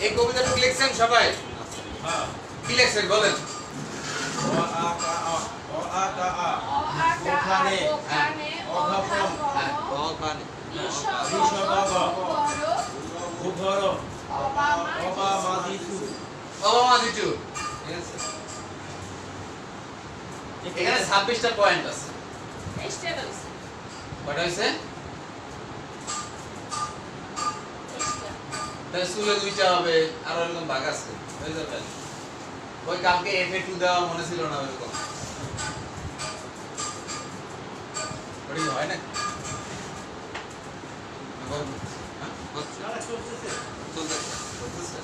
এই কবিতাটা লিখছেন সবাই? হ্যাঁ। কি লিখছেন বলেন? ও আ কা আ ও আ কা আ ওখানে অঘপম ওখানে ঘুঘর অবা মাদিচু অবামা দিচু। ঠিক আছে, এখানে 26টা পয়েন্ট আছে। কয়টা হইছে? তাহলে স্কুলে 2টা হবে, আর এরকম ভাগ আছে, হয়ে যাবে। ওই কালকে FA2 দেওয়া মনে ছিল না এরকম। ওটা কি হয় না? চলতেছে। চলতেছে।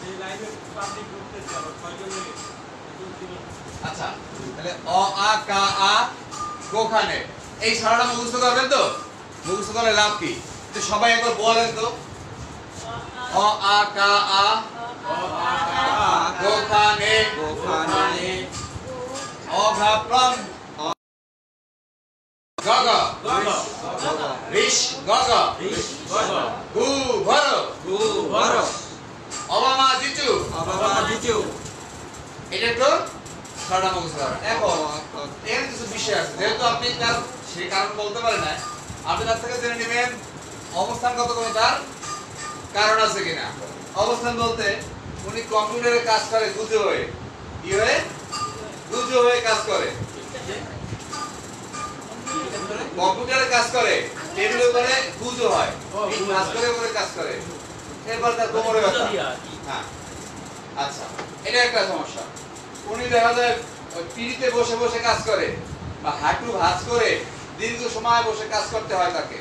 এই লাইভে পাবলিক করতেছে আবার 6 জন মিলে আচ্ছা, তাহলে অ আ কা আ কোখানে এই ছড়াটা মুখস্থ করবেন তো? মুখস্থ করলে লাভ কি? তো সবাই একবার বলেন তো। অ আ কা আ ও আ কা আ কোখানে ওখানে অঘাপ্রম গগ ঋষ গগ গু ভর ঘুঘর অবামা জিচু। অবা দিচু এটা একটু ছড়াটা মুখস্থ করবেন। এখন এর কিছু বিষয় আছে, যেহেতু আপনি তার সেই কারণ বলতে পারেন না, আপনি তার থেকে জেনে নেবেন অবস্থানগত কোনো তার কারণ আছে কিনা। অবস্থান বলতে উনি কম্পিউটারে কাজ করে গুজো হয়ে, কি হয়ে? গুজো হয়ে কাজ করে। কম্পিউটারে কাজ করে, টেবিলে করে গুজো হয়, এই কাজ করে কাজ করে। এরপর তার কোমরে ব্যথা। হ্যাঁ, আচ্ছা, এটা একটা সমস্যা। উনি দেখা যায় ওই পিড়িতে বসে বসে কাজ করে বা হাঁটু ভাঁজ করে দীর্ঘ সময় বসে কাজ করতে হয় তাকে।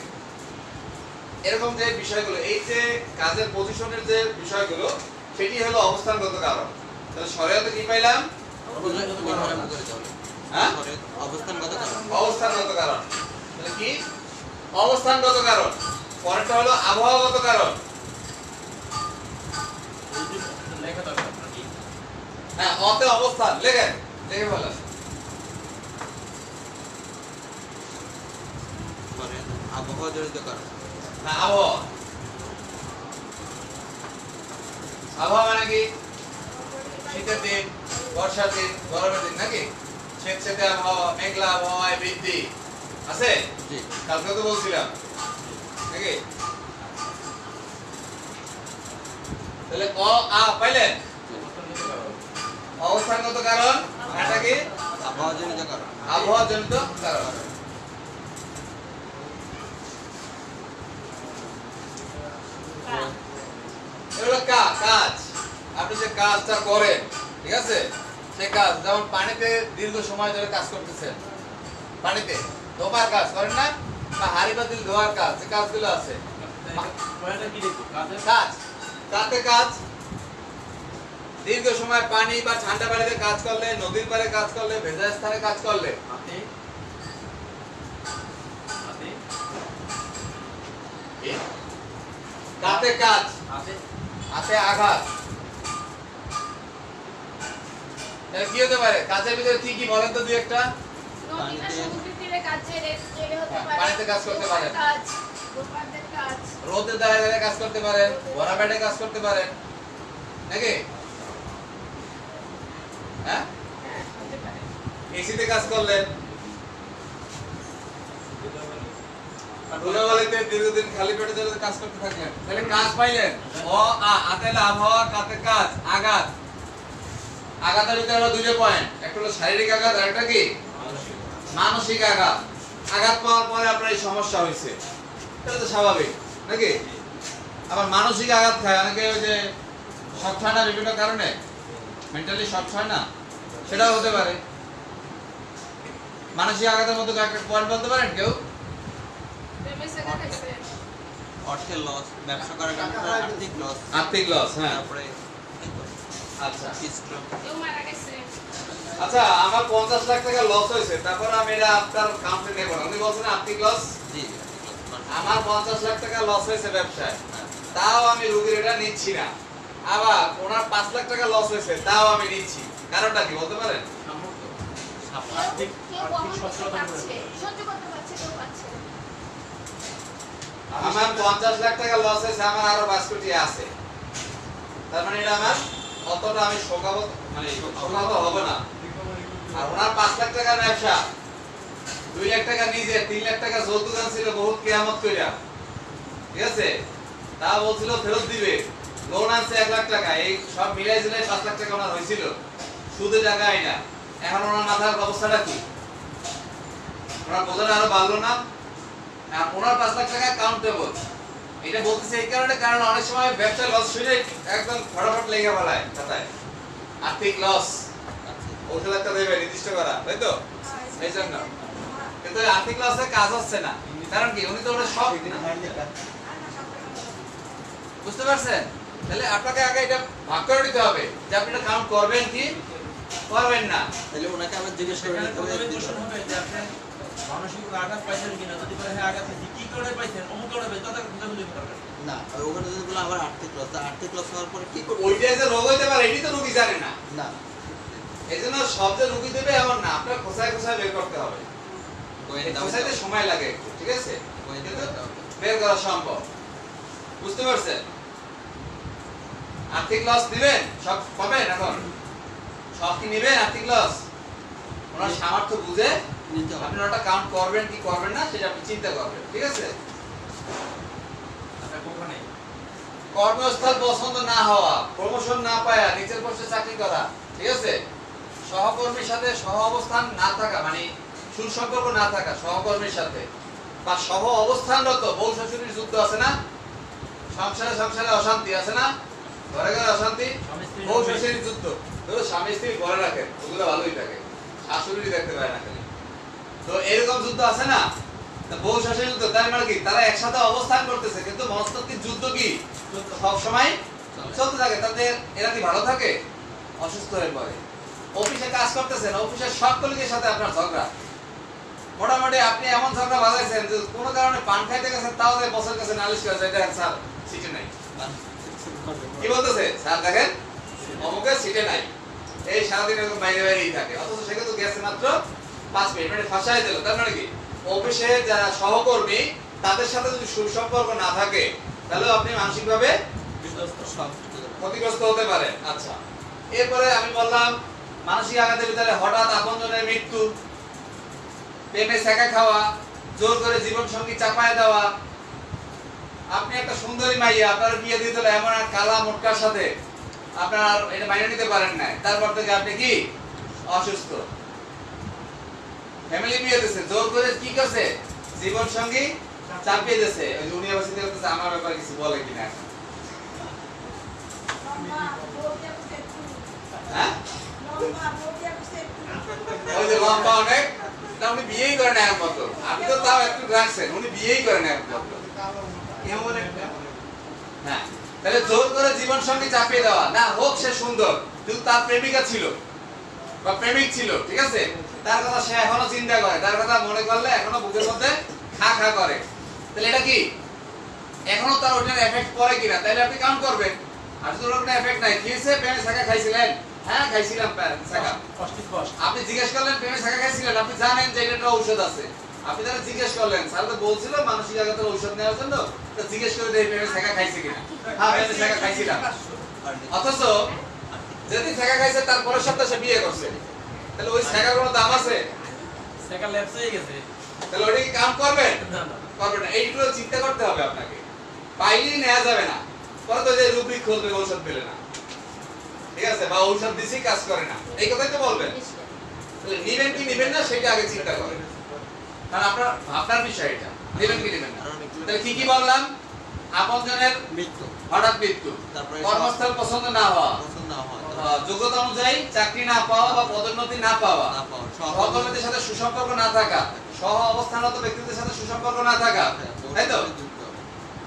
এরকম যে বিষয়গুলো, এই যে কাজের পজিশনের যে বিষয়গুলো, সেটি হলো অবস্থানগত কারণ। তাহলে শরীয়তে কি পাইলাম? হ্যাঁ, অবস্থানগত কারণ অবস্থানগত কারণ। তাহলে কি? অবস্থানগত কারণ। পরেরটা হলো আবহাওয়াগত কারণ। লেখা দরকার নাকি হ্যাঁ, অতে অবস্থান লেখেন, লিখে ফেলেন। পরে আবহাওয়া জনিত কারণ হ্যাঁ, আবহাওয়া। আবহাওয়া মানে কি? শীতের দিন, বর্ষার দিন, গরমের দিন, নাকি? স্বেচ্ছাতে আবহাওয়া, মেঘলা আবহাওয়ায় বৃদ্ধি আছে। জি কালকে তো বলছিলাম, নাকি? তাহলে অ আ পাইলেন? অবস্থানগত কারণ, এটা কি? আবহাওয়া জনিত কারণ আবহাওয়া জনিত কারণ। এগুলো কাজ, আপনি যে কাজটা করেন, ঠিক আছে, সেই কাজ, যেমন পানিতে দীর্ঘ সময় ধরে কাজ করতেছেন, পানিতে ধোবার কাজ করেন না, বা হাড়ি পাতিল ধোয়ার কাজ, যে কাজগুলো আছে, পয়েন্টটা কি দেখো কাজের কাজ, তাতে কাজ। দীর্ঘ সময় পানি বা ঠান্ডা পানিতে কাজ করলে, নদীর পাড়ে কাজ করলে, ভেজা স্থানে কাজ করলে, হাতে হাতে তাতে কাজ, হাতে হাতে আঘাত। তাহলে কি হতে পারে? কাজের ভিতরে কি কি বলেন তো দুই একটা? পানিতে কাজ করতে পারেন, রোদের দ্বারা দ্বারা কাজ করতে পারেন, ভরা পেটে কাজ করতে পারেন, নাকি? হ্যাঁ, এসিতে কাজ করলেন, ধুলাবালিতে দীর্ঘদিন খালি পেটে ধরে কাজ করতে থাকলেন, তাহলে কাজ পাইলেন। অ আ আতে আবহাওয়া, কাতে কাজ, আঘাত। আঘাতের ভিতরে হলো 2টা পয়েন্ট, একটা হলো শারীরিক আঘাত, আর একটা কি? মানসিক আঘাত। আঘাত পাওয়ার পরে আপনার এই সমস্যা হয়েছে, এটা তো স্বাভাবিক, নাকি? আবার মানসিক আঘাত খায় অনেকে, ওই যে শক হয় না বিভিন্ন কারণে, মেন্টালি শক হয় না, সেটাও হতে পারে। মানসিক আঘাতের মধ্যে কয়েকটা পয়েন্ট বলতে পারেন কেউ? অর্থের লস, ব্যবসা করার কারণে আর্থিক লস, আর্থিক লস, হ্যাঁ। তারপরে আচ্ছা স্ট্রোক আচ্ছা, আমার 50 লাখ টাকা লস হয়েছে, তারপর আমি এটা আপনার কাউন্টে নেব না। উনি বলছেন আর্থিক লস। জি আমার 50 লাখ টাকা লস হয়েছে ব্যবসায়, তাও আমি রোগীর এটা নিচ্ছি না। আবার ওনার 5 লাখ টাকা লস হয়েছে, তাও আমি নিচ্ছি। কারণটা কি বলতে পারেন? আর্থিক সচ্ছলতা করে আমার 50 লাখ টাকা লস হয়েছে, আমার আরো 5 কোটি আছে, তার মানে এটা আমার অতটা আমি শোকাবো, মানে শোকাবো হবে না। আর ওনার 5 লাখ টাকার ব্যবসা, 2 লাখ টাকা নিজে, 3 লাখ টাকা যৌতুক ছিল বহুত কিয়ামত কইরা, ঠিক আছে, তা বলছিল ফেরত দিবে, লোন আনছে 1 লাখ টাকা, এই সব মিলাই জিলাই 5 লাখ টাকা ওনার হয়েছিল, সুদে টাকা আইনা। এখন ওনার মাথার অবস্থাটা কি? ওনার বোঝাটা আরো বাড়লো না? আর ওনার 5 লাখ টাকা কাউন্টেবল। এটা বলতেছে এই কারণে, কারণ অনেক সময় ব্যবসা লস শুনে একদম ফটাফট লেগে ফেলায় খাতায়, আর্থিক লস, ঔষধ একটা দেবে নির্দিষ্ট করা, তাই তো? এই জন্য কিন্তু আর্থিক লসে কাজ হচ্ছে না, কারণ কি উনি তো ওটা সব, বুঝতে পারছেন? তাহলে আপনাকে আগে এটা ভাগ করে দিতে হবে যে আপনি এটা কাউন্ট করবেন কি করবেন না। তাহলে ওনাকে আবার জিজ্ঞেস করে নিতে হবে যে আপনি মানসিক আঘাত পাইছেন কিনা, যদি বলে হ্যাঁ আঘাত পাইছি, কি করে পাইছেন, অমুক করে পাইছেন, তাদের খোঁজাখুঁজি করবেন না। আর ওখানে যদি বলে আবার আর্থিক লস হওয়ার পরে কি করবে? ওইটা যে রোগ হইতে পারে এটি তো রোগী জানে না, না, এই জন্য সব যে রোগী দেবে এমন না, আপনার খোঁচায় খোঁচায় বের করতে হবে, খোঁচাইতে সময় লাগে একটু, ঠিক আছে, কিন্তু বের করা সম্ভব, বুঝতে পারছেন? আর্থিক লস দিবেন, সব পাবেন, এখন সব কি নিবেন আর্থিক লস? ওনার সামর্থ্য বুঝে নিতে হবে। আপনি ওটা কাউন্ট করবেন কি করবেন না সেটা আপনি চিন্তা করবেন, ঠিক আছে? আপনার কোখানে কর্মস্থল পছন্দ না হওয়া, প্রমোশন না পাওয়া, নিচের পোস্টে চাকরি করা, ঠিক আছে, সহকর্মীর সাথে সহ অবস্থান না থাকা, মানে সুসম্পর্ক না থাকা সহকর্মীর সাথে, বা সহ অবস্থানরত বউ শাশুড়ির যুদ্ধ আছে না, সংসারে সংসারে অশান্তি আছে না, ঘরে ঘরে অশান্তি, বউ শাশুড়ির যুদ্ধ, ধরো স্বামী স্ত্রী ঘরে রাখে, ওগুলো ভালোই থাকে, শাশুড়ি দেখতে পায় না খালি, তো এরকম যুদ্ধ আছে না, বউ শাশুড়ির যুদ্ধ, তার মানে কি তারা একসাথে অবস্থান করতেছে কিন্তু মনস্তাত্ত্বিক যুদ্ধ কি সব সময় চলতে থাকে, তাতে এরা কি ভালো থাকে? অসুস্থ হয়ে পড়ে। অফিসে কাজ করতেছেন, অফিসের সব কলিগের সাথে আপনার ঝগড়া, মোটামুটি আপনি এমন ঝগড়া বাজাইছেন যে কোনো কারণে পান খাইতে গেছেন, তাও যে বসের কাছে নালিশ করে যায়, দেখেন স্যার সিটে নাই, কি বলতেছে স্যার দেখেন অমুকের সিটে নাই, এই সারাদিন এরকম বাইরে বাইরেই থাকে, অথচ সে কিন্তু গেছে মাত্র 5 মিনিট, মানে ফাঁসাই দিল। তার মানে কি অফিসে যারা সহকর্মী তাদের সাথে যদি সুসম্পর্ক না থাকে তাহলে আপনি মানসিকভাবে ক্ষতিগ্রস্ত হতে পারেন। আচ্ছা, এরপরে আমি বললাম মানসিক আঘাতের ভিতরে হঠাৎ আপনজনের মৃত্যু, প্রেমে ছ্যাঁকা খাওয়া, জোর করে জীবন সঙ্গী চাপায় দেওয়া। আপনি একটা সুন্দরী মাইয়া, আপনার বিয়ে দিতে হলো এমন এক কালা মোটকার সাথে, আপনার এটা মাইনে নিতে পারেন না, তারপর থেকে আপনি কি অসুস্থ, ফ্যামিলি বিয়ে দিয়েছে, জোর করে কি করছে জীবন সঙ্গী চাপিয়ে দিয়েছে, ওই ইউনিভার্সিটি করতেছে, আমার ব্যাপারে কিছু বলে কিনা, হ্যাঁ ওই যে লম্বা অনেক, তা উনি বিয়েই করেন এখন মতো, আপনি তো তাও একটু রাখছেন, উনি বিয়েই করেন এখন মতো, হ্যাঁ। তাহলে জোর করে জীবন সঙ্গী চাপিয়ে দেওয়া, না হোক সে সুন্দর কিন্তু তার প্রেমিকা ছিল বা প্রেমিক ছিল, ঠিক আছে, তার কথা সে এখনো চিন্তা করে, তার কথা মনে করলে এখনো বুকের মধ্যে খা খা করে, তাহলে এটা কি এখনো তার ওটার এফেক্ট পড়ে কিনা, তাহলে আপনি কাউন্ট করবেন। আর যদি ওটার এফেক্ট নাই, খেয়েছে প্রেমে ছাকা খাইছিলেন, হ্যাঁ খাইছিলাম ছাকা, আপনি জিজ্ঞেস করলেন প্রেমে ছাকা খাইছিলেন, আপনি জানেন যে এটা ঔষধ আছে, আপনি তাহলে জিজ্ঞেস করলেন, স্যার তো বলছিল মানসিক আঘাতের ঔষধ নেওয়ার জন্য, তো জিজ্ঞেস করে দেখি প্রেমে ছাকা খাইছে কিনা, হ্যাঁ প্রেমে ছাকা খাইছিলাম, অথচ যদি ছাকা খাইছে তার পরের সপ্তাহে সে বিয়ে করছে, তাহলে ওই ছাকার কোনো দাম আছে? সেকা ল্যাপস হয়ে গেছে, তাহলে ওটা কি কাউন্ট করবেন? না না করবেন না, এইগুলো চিন্তা করতে হবে আপনাকে, পাইলেই নেওয়া যাবে না, পরে তো যে রুব্রিক খুলবে ঔষধ পেলে না, ঠিক আছে, বা ঔষধ দিছি কাজ করে না, এই কথাই তো বলবেন। তাহলে নিবেন কি নিবেন না সেটা আগে চিন্তা করেন, কারণ আপনার ভাবনার বিষয় এটা, নিবেন কি নিবেন না। তাহলে কি কি বললাম? আপনজনের মৃত্যু, হঠাৎ মৃত্যু, তারপরে কর্মস্থল পছন্দ না হওয়া, পছন্দ না হওয়া, যোগ্যতা অনুযায়ী চাকরি না পাওয়া বা পদোন্নতি না পাওয়া, না পাওয়া, সহকর্মীদের সাথে সুসম্পর্ক না থাকা, সহ অবস্থানরত ব্যক্তিদের সাথে সুসম্পর্ক না থাকা, তাই তো,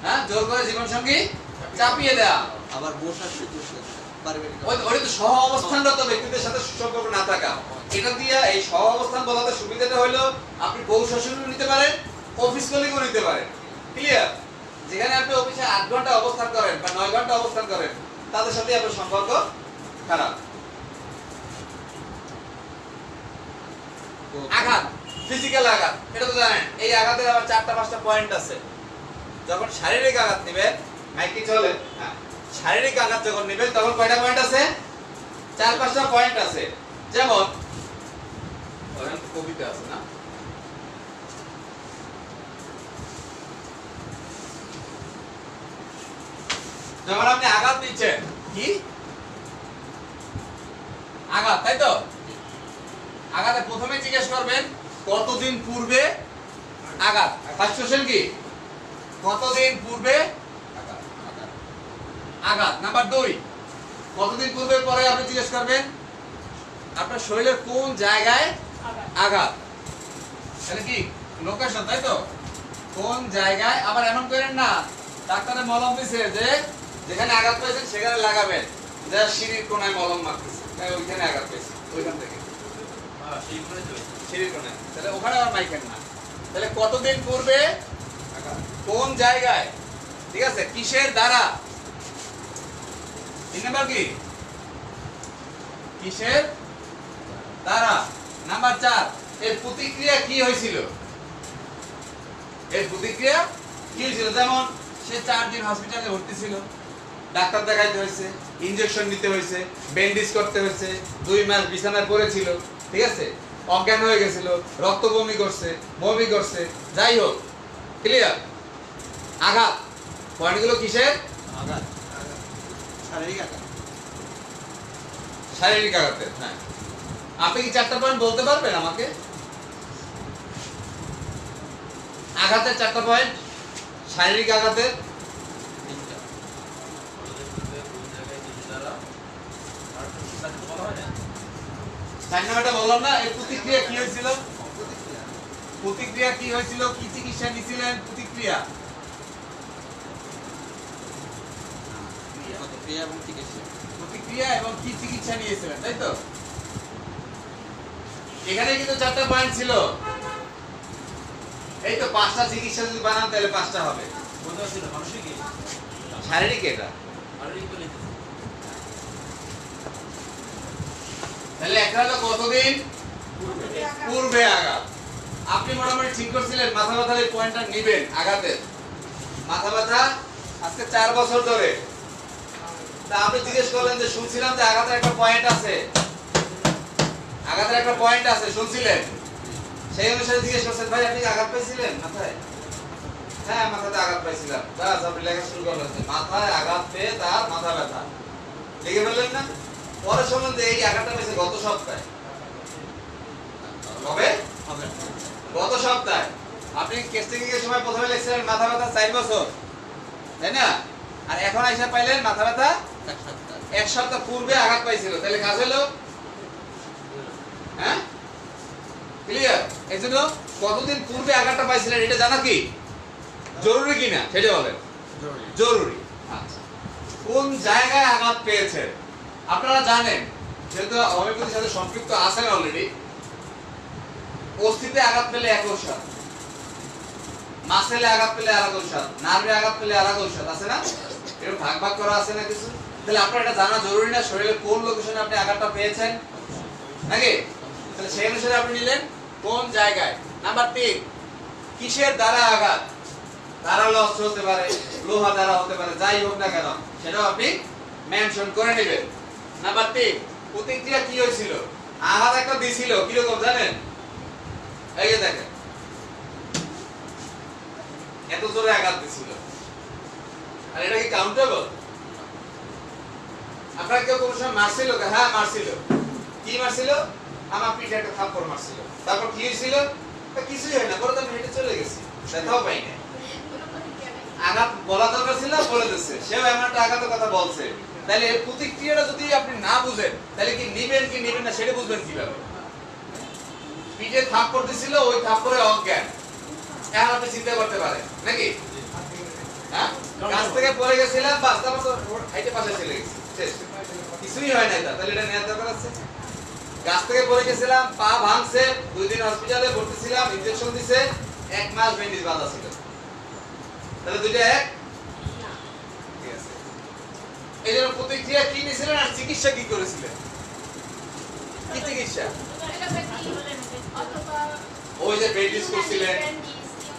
হ্যাঁ, জোর করে জীবন সঙ্গী চাপিয়ে দেয়া, আবার বসার সুযোগ পারিবারিক, ওই তো সহ অবস্থানরত ব্যক্তিদের সাথে সুসম্পর্ক না থাকা। এটা দিয়ে এই সহ অবস্থান বলাতে সুবিধাটা হলো আপনি বউ শ্বশুরও নিতে পারেন, অফিস কলিগও নিতে পারেন, ক্লিয়ার। যেখানে আপনি অফিসে 8 ঘন্টা অবস্থান করেন বা 9 ঘন্টা অবস্থান করেন, তাদের সাথে আপনার সম্পর্ক খারাপ। আঘাত, ফিজিক্যাল আঘাত, এটা তো জানেন, এই আঘাতের আবার 4টা 5টা পয়েন্ট আছে, যখন শারীরিক আঘাত নেবেন, মাইকি চলে, হ্যাঁ, শারীরিক আঘাত যখন নেবেন তখন কয়টা পয়েন্ট আছে? 4-5টা পয়েন্ট আছে। যেমন ধরেন কবিতা আছে না, যখন আপনি আঘাত নিচ্ছেন, কি আঘাত, তাই তো? আঘাতে প্রথমে জিজ্ঞেস করবেন কতদিন পূর্বে আঘাত। ফার্স্ট কোশ্চেন কি? কতদিন পূর্বে আঘাত। নাম্বার 2, কতদিন পূর্বে পরে আপনি জিজ্ঞেস করবেন আপনার শরীরের কোন জায়গায় আঘাত। তাহলে কি লোকেশন, তাই তো? কোন জায়গায়। আবার এমন করেন না ডাক্তারের মলম দিছে যে যেখানে আঘাত পেয়েছেন সেখানে লাগাবেন, যা সিঁড়ির কোনায় মলম মাখতেছে, তাই ওইখানে আঘাত পেয়েছে, ওইখান থেকে সিঁড়ির কোনায়, তাহলে ওখানে আবার মাইকেন না। তাহলে কতদিন পূর্বে কোন জায়গায়, ঠিক আছে? কিসের দ্বারা? 3 নাম্বার কি? কিসের দ্বারা। নাম্বার 4, এর প্রতিক্রিয়া কি হয়েছিল? এর প্রতিক্রিয়া কি হয়েছিল? যেমন সে 4 দিন হসপিটালে ভর্তি ছিল, ডাক্তার দেখাইতে হয়েছে, ইনজেকশন নিতে হয়েছে, ব্যান্ডেজ করতে হয়েছে, 2 মাস বিছানায় পড়েছিল, ঠিক আছে? অজ্ঞান হয়ে গেছিল, রক্ত বমি করছে, যাই হোক, ক্লিয়ার? আঘাত পয়েন্টগুলো কিসের? আঘাত, শারীরিক আঘাত। শারীরিক আঘাতের। হ্যাঁ, আপনি কি 4টা পয়েন্ট বলতে পারবেন আমাকে? আঘাতের 4টা পয়েন্ট, শারীরিক আঘাতের। 4 নাম্বারটা বললাম না, এর প্রতিক্রিয়া কি হয়েছিল? প্রতিক্রিয়া কি হয়েছিল? কি চিকিৎসা নিছিলেন? প্রতিক্রিয়া প্রতিক্রিয়া এবং কি চিকিৎসা নিয়েছিলেন, তাই তো? এখানে কিন্তু 4টা পয়েন্ট ছিল। এই তো 5টা চিকিৎসা যদি বানান তাহলে 5টা হবে। শারীরিক, এটা তাহলে একটা হলো কতদিন পূর্বে আঘাত। আপনি মোটামুটি ঠিক করছিলেন মাথা ব্যথার এই পয়েন্টটা নেবেন। আঘাতের মাথা ব্যথা আজকে 4 বছর ধরে, তা আপনি জিজ্ঞেস করলেন যে শুনছিলাম যে আঘাতের একটা পয়েন্ট আছে, আঘাতের একটা পয়েন্ট আছে শুনছিলেন, সেই অনুসারে জিজ্ঞেস করছেন ভাই আপনি আঘাত পাইছিলেন মাথায়? হ্যাঁ, মাথাতে আঘাত পাইছিলাম। বাস, আপনি লেখা শুরু করলেন মাথায় আঘাত পেয়ে তার মাথা ব্যথা, লিখে ফেললেন না? পরে শুনলেন যে এই আঘাতটা পেয়েছে গত সপ্তাহে। কবে? গত সপ্তাহে। আপনি কেস্টিংয়ের সময় প্রথমে লিখছিলেন মাথা ব্যথা 4 বছর, তাই না? আর এখন আইসা পাইলেন মাথা ব্যথা 1 সপ্তাহ পূর্বে আঘাত পাইছিল, তাহলে কাজ হলো? হ্যাঁ, ক্লিয়ার? এইজন্য কতদিন পূর্বে আঘাতটা পাইছিলেন এটা জানা কি জরুরি কিনা সেটা বলেন। জরুরি। আচ্ছা, কোন জায়গায় আঘাত পেয়েছেন আপনারা জানেন, যেহেতু হোমিওপ্যাথির সাথে সম্পৃক্ত আছেন অলরেডি। অস্থিতে আঘাত পেলে এক ঔষধ, মাসেলে আঘাত পেলে আরেক ঔষধ, নার্ভে আঘাত পেলে আরেক ঔষধ, আছে না? এরকম ভাগ ভাগ করা আছে না কিছু? তাহলে আপনার এটা জানা জরুরি না শরীরের কোন লোকেশনে আপনি আঘাতটা পেয়েছেন, নাকি? তাহলে সেই অনুসারে আপনি নিলেন কোন জায়গায়। নাম্বার 3, কিসের দ্বারা আঘাত? ধারালো অস্ত্র হতে পারে, লোহা দ্বারা হতে পারে, যাই হোক না কেন সেটাও আপনি মেনশন করে নেবেন। নাম্বার 3, প্রতিক্রিয়া কি হয়েছিল? আঘাত একটা দিছিল, কিরকম জানেন? এই যে দেখেন, এত জোরে আঘাত দিছিল। আর এটা কি কাউন্টেবল? আপনার কেউ কোনো সময় মারছিল? হ্যাঁ মারছিল। কি মারছিল? আমার পিঠে একটা থাপ্পড় মারছিল। তারপর কি হয়েছিল? কিছুই হয় না, পরে তো আমি হেঁটে চলে গেছি, ব্যথাও পাই না। আঘাত বলা দরকার ছিল, বলে দিচ্ছে, সেও এমন একটা আঘাতের কথা বলছে। তাহলে এর প্রতিক্রিয়াটা যদি আপনি না বুঝেন তাহলে কি নিবেন কি নিবেন না সেটা বুঝবেন কিভাবে? পিঠে থাপ্পড় দিছিল, ওই থাপ্পড়ে অজ্ঞান, এখন আপনি চিন্তা করতে পারেন নাকি? হ্যাঁ, গাছ থেকে পড়ে গেছিলাম, বাস তারপর তো হাইটে পাশে চলে গেছি, কিছুই হয় না। তাহলে এটা নেওয়ার দরকার আছে? গাছ থেকে পড়ে গেছিলাম, পা ভাঙছে, 2 দিন হসপিটালে ভর্তি ছিলাম, ইনজেকশন দিছে, 1 মাস ব্যান্ডেজ বাঁধা ছিল, তাহলে দুইটা এক? ঠিক আছে। এই জন্য প্রতিক্রিয়া কি নিয়েছিলেন আর চিকিৎসা কি করেছিলেন? কি চিকিৎসা? ওই যে ব্যান্ডেজ করছিলেন,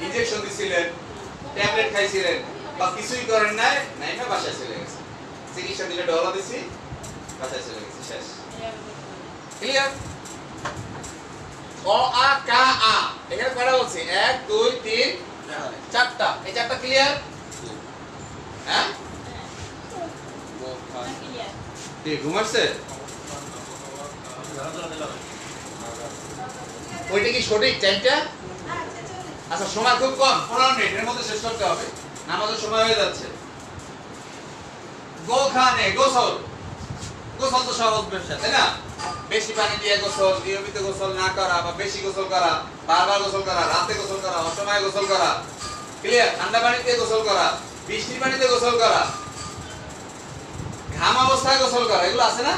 ইনজেকশন দিছিলেন, ট্যাবলেট খাইছিলেন বা কিছুই করেন নাই নাই না বাসায় চলে গেছে চিকিৎসা দিলে ডলা দিছি বাসায় চলে গেছে শেষ ক্লিয়ার অ আ কা আ এখানে কয়টা বলছি 1 2 3 4টা এই চারটা ক্লিয়ার হ্যাঁ ঠিক ঘুমাচ্ছে ওইটা কি সঠিক টাইমটা আচ্ছা সময় খুব কম 15 মিনিট এর মধ্যে শেষ করতে হবে নামাজের সময় হয়ে যাচ্ছে গোখানে গোসল গোসল তো সহজ ব্যবসা তাই না বেশি পানি দিয়ে গোসল নিয়মিত গোসল না করা বা বেশি গোসল করা বারবার গোসল করা রাতে গোসল করা অসময়ে গোসল করা ক্লিয়ার ঠান্ডা পানিতে গোসল করা বৃষ্টির পানিতে গোসল করা ঘাম অবস্থায় গোসল করা এগুলো আছে না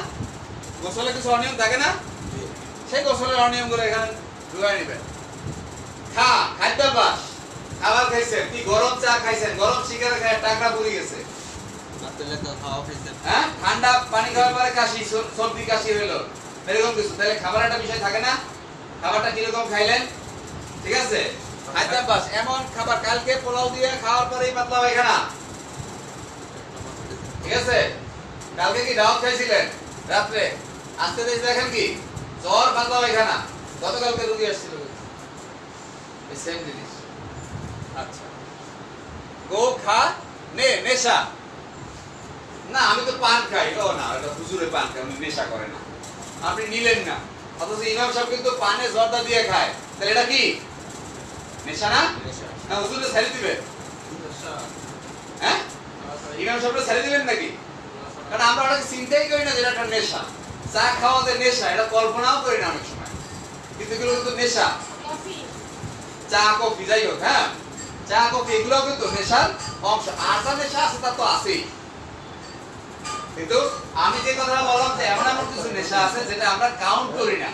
গোসলে কিছু অনিয়ম থাকে না সেই গোসলের অনিয়মগুলো এখানে ঢুকাই নেবেন খাদ্যাভ্যাস খাবার খাইছেন কি গরম চা খাইছেন গরম সিগারেট খায় টাকা পুড়ে গেছে হ্যাঁ ঠান্ডা পানি খাওয়ার পরে কাশি সর্দি কাশি হইলো এরকম কিছু তাহলে খাবার একটা বিষয় থাকে না খাবারটা কিরকম খাইলেন ঠিক আছে খাদ্যাভ্যাস এমন খাবার কালকে পোলাও দিয়ে খাওয়ার পরেই পাতলা পায়খানা ঠিক আছে কালকে কি ডাউট খাইছিলেন রাত্রে আজকে দেখেন কি জ্বর পাতলা পায়খানা গতকালকে রোগী আসছিল এই সেম জিনিস আচ্ছা গো খা নে নেশা না আমি তো পান খাই ও না এটা হুজুরে পান খায় উনি নেশা করে না আপনি নিলেন না অথচ ইমাম সাহেব কিন্তু পানে জর্দা দিয়ে খায় তাহলে এটা কি নেশা না না হুজুরে ছেড়ে দিবেন হ্যাঁ ইমাম সাহেবরে ছেড়ে দিবেন নাকি কারণ আমরা ওটাকে চিন্তাই করি না যে এটা একটা নেশা চা খাওয়াতে নেশা এটা কল্পনাও করি না অনেক সময় কিন্তু এগুলো কিন্তু নেশা চা কফি যাই হোক হ্যাঁ চা কফি এগুলো কিন্তু নেশার অংশ আর যা নেশা আছে তা তো আছেই কিন্তু আমি যে কথা বললাম যে এমন এমন কিছু নেশা আছে যেটা আমরা কাউন্ট করি না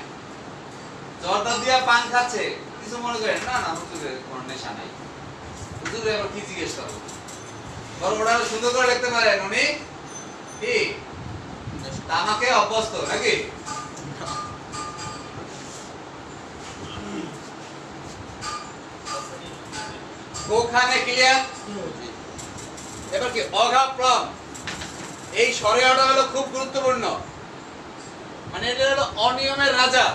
জর্দা দিয়া পান খাচ্ছে কিছু মনে করেন না না হুজুরের কোনো নেশা নাই হুজুরের আবার কি জিজ্ঞেস করবো বরং ওটা সুন্দর করে লিখতে পারেন উনি কি তামাকে অভ্যস্ত নাকি কোখানে ক্লিয়ার এবার কি অঘাপ্রম এই শরিয়াটা হলো খুব গুরুত্বপূর্ণ মানে এটা হলো অনিয়মের রাজা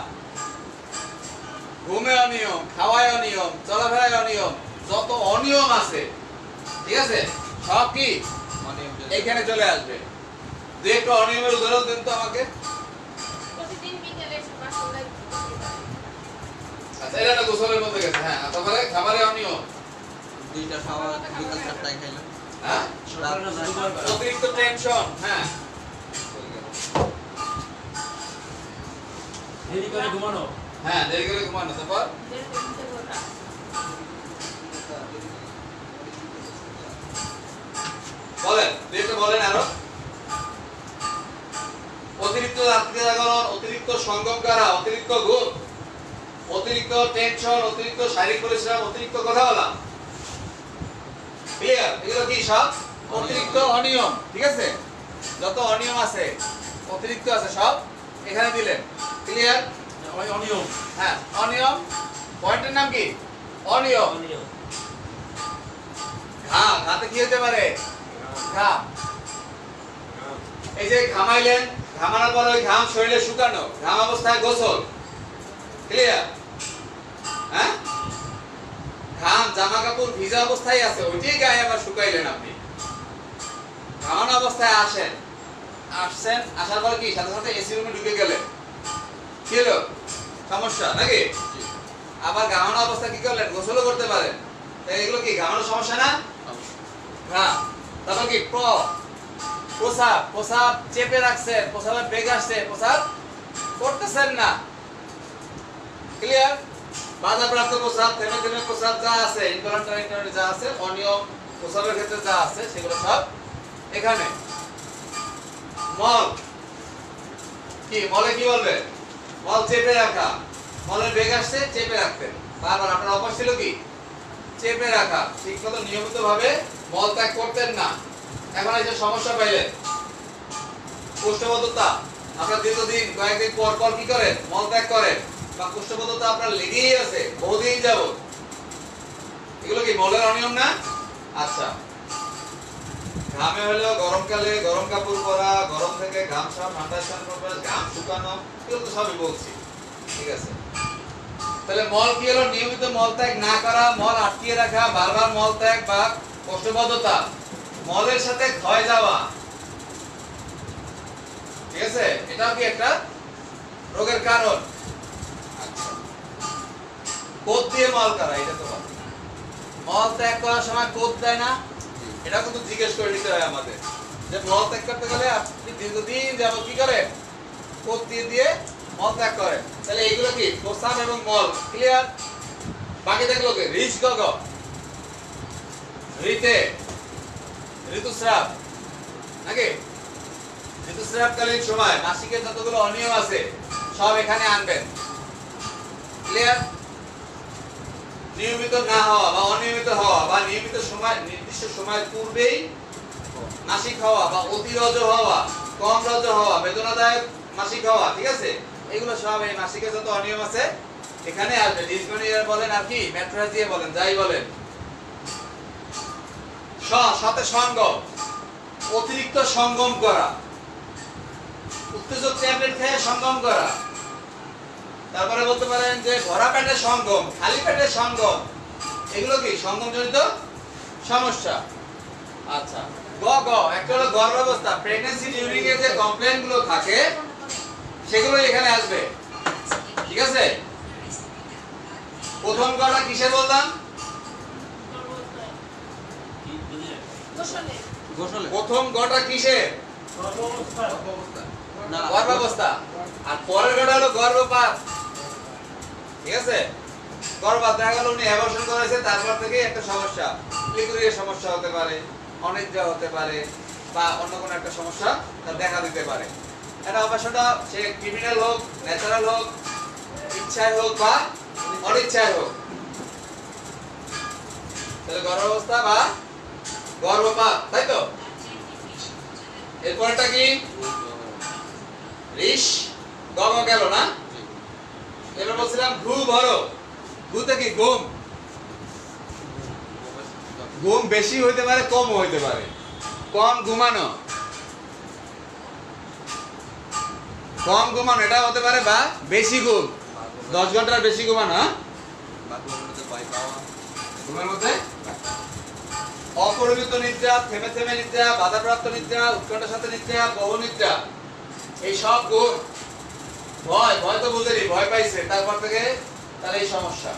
ঘুমে অনিয়ম খাওয়ায় অনিয়ম চলাফেরায় অনিয়ম যত অনিয়ম আছে ঠিক আছে সব কি এইখানে চলে আসবে দুই একটা অনিয়মের উদাহরণ দিন তো আমাকে আচ্ছা এটা গোসলের মধ্যে গেছে হ্যাঁ তারপরে খাবারে অনিয়ম দুইটা খাওয়া বিকাল 4টায় খাইলাম হ্যাঁ অতিরিক্ত টেনশন হ্যাঁ দেরি করে ঘুমানো হ্যাঁ দেরি করে ঘুমানো তারপর বলেন দুইটা বলেন আরো অতিরিক্ত রাত্রি জাগরণ অতিরিক্ত সঙ্গম করা অতিরিক্ত ঘুম অতিরিক্ত টেনশন অতিরিক্ত শারীরিক পরিশ্রম অতিরিক্ত কথা বলা ক্লিয়ার এগুলো কি সব অতিরিক্ত অনিয়ম ঠিক আছে যত অনিয়ম আছে অতিরিক্ত আছে সব এখানে দিলেন ক্লিয়ার ওই অনিয়ম হ্যাঁ অনিয়ম পয়েন্টের নাম কি অনিয়ম ঘাম হাতে কি হতে পারে ঘাম এই যে ঘামাইলেন ঘামানোর পর ওই ঘাম শরীরে শুকানো ঘাম অবস্থায় গোসল ক্লিয়ার হ্যাঁ ঘাম জামা কাপড় ভিজা অবস্থায় আছে ওইটাই গায়ে আবার শুকাইলেন আপনি ঘামানো অবস্থায় আসছেন আসার পর কি সাথে সাথে এসি রুমে ঢুকে গেলেন কি হলো সমস্যা নাকি আবার ঘামানো অবস্থা কি করলেন গোসলও করতে পারেন তাই এগুলো কি ঘামানোর সমস্যা না হ্যাঁ তারপর কি প্রসাব চেপে রাখছেন প্রসাবের বেগ আসছে প্রসাব করতেছেন না ক্লিয়ার বাধাপ্রাপ্ত প্রসাব থেমে থেমে প্রসাব যা আছে ইনভলন্টারি যা আছে অনিয়ম প্রসাবের ক্ষেত্রে যা আছে সেগুলো সব এখানে মল কি মলে কি বলবে মল চেপে রাখা মলের বেগ আসছে চেপে রাখতেন বারবার আপনার অভ্যাস ছিল কি চেপে রাখা ঠিক মতো নিয়মিত ভাবে মল ত্যাগ করতেন না এখন এসে সমস্যা পাইলেন কোষ্ঠবদ্ধতা আপনার দীর্ঘদিন কয়েকদিন পর পর কি করেন মল ত্যাগ করেন বা কোষ্ঠবদ্ধতা আপনার লেগেই আছে বহুদিন যাবত এগুলো কি মলের অনিয়ম না আচ্ছা, ঘামে হলো গরমকালে গরম কাপড় পরা, গরম থেকে ঘাম সব ঠান্ডা স্নান করবে, ঘাম শুকানো, এগুলো তো সবই বলছি। ঠিক আছে, তাহলে মল কি হলো? নিয়মিত মল ত্যাগ না করা, মল আটকিয়ে রাখা, বারবার মল ত্যাগ বা কোষ্ঠবদ্ধতা, মলের সাথে ক্ষয় যাওয়া। ঠিক আছে, এটাও কি একটা রোগের কারণ। আচ্ছা, কোদ দিয়ে মল করা, এটা তো মল ত্যাগ করার সময় কোদ দেয় না, এটা কিন্তু জিজ্ঞেস করে নিতে হয় আমাদের, যে মল ত্যাগ করতে গেলে আপনি দীর্ঘদিন যাবত কি করেন? কোদ দিয়ে দিয়ে মল ত্যাগ করেন। তাহলে এইগুলো কি? প্রস্রাব এবং মল। ক্লিয়ার? বাকি থাকলো কি? রিচ গগ, ঋতে, ঋতুস্রাব, নাকি? ঋতুস্রাবকালীন সময় মাসিকের যতগুলো অনিয়ম আছে সব এখানে আনবেন। ক্লিয়ার? নিয়মিত না হওয়া বা অনিয়মিত হওয়া বা নিয়মিত সময় নির্দিষ্ট সময়ের পূর্বেই মাসিক হওয়া বা অতি রজ হওয়া, কম রজ হওয়া, বেদনাদায়ক মাসিক হওয়া, ঠিক আছে? এগুলো সব এই মাসিকের যত অনিয়ম আছে এখানে আসবে। ডিসগোনিয়া বলেন আর কি মেট্রোলজিয়া বলেন, যাই বলেন। সাথে সঙ্গম, অতিরিক্ত সঙ্গম করা, উত্তেজক ট্যাবলেট খেয়ে সঙ্গম করা। তারপরে বলতে পারেন যে ভরা পেটে সঙ্গম, খালি পেটে সঙ্গম, এগুলো কি সঙ্গমজনিত সমস্যা। আচ্ছা, গ গ একটা হলো গর্ভাবস্থা, প্রেগন্যান্সি ডিউরিং এর যে কমপ্লেইন গুলো থাকে সেগুলো এখানে আসবে। ঠিক আছে, প্রথম গটা কিসে বললাম? গোসলে প্রথম গটা কিসে? না গর্ভাবস্থা। আর পরের গটা হলো গর্ভপাত। ঠিক আছে, গর্ভপাত দেখা গেল উনি অ্যাবর্শন করেছে, তারপর থেকে একটা সমস্যা, লিকুরিয়ার সমস্যা হতে পারে, অনিদ্রা হতে পারে, বা অন্য কোনো একটা সমস্যা তার দেখা দিতে পারে। এটা অপারেশনটা সে ক্রিমিনাল হোক, ন্যাচারাল হোক, ইচ্ছায় হোক বা অনিচ্ছায় হোক। তাহলে গর্ভাবস্থা বা গর্ভপাত, তাই তো? এরপরটা কি? ঋষ গম গেল না? এবার বলছিলাম ঘু ভরো, ঘুতে কি? ঘুম। ঘুম বেশি হইতে পারে, কম হইতে পারে। কম ঘুমানো, কম ঘুমানো এটা হতে পারে, বা বেশি ঘুম, 10 ঘন্টার বেশি ঘুমানো। ঘুমের মধ্যে অপরিমিত নিদ্রা, থেমে থেমে নিদ্রা, বাধাপ্রাপ্ত নিদ্রা, উৎকণ্ঠার সাথে নিদ্রা, বহু নিদ্রা, এই সব গুণ। ভয়, ভয় তো বুঝেনি, ভয় পাইছে, তারপর থেকে তার এই সমস্যা।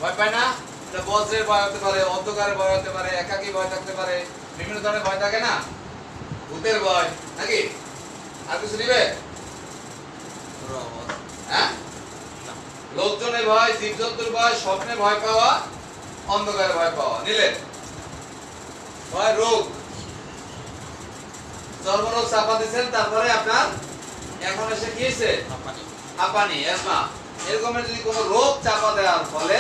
ভয় পায় না? এটা বজ্রের ভয় হতে পারে, অন্ধকারের ভয় হতে পারে, একাকী ভয় থাকতে পারে, বিভিন্ন ধরনের ভয় থাকে না? ভূতের ভয়, নাকি? আর কিছু নিবে? হ্যাঁ, লোকজনের ভয়, জীবজন্তুর ভয়, স্বপ্নে ভয় পাওয়া, অন্ধকারে ভয় পাওয়া। নিলেন? ভয় রোগ, চর্মরোগ চাপা দিচ্ছেন, তারপরে আপনার এখন এসে কি হয়েছে? হাঁপানি, অ্যাজমা, এরকমের যদি কোনো রোগ চাপা দেওয়ার ফলে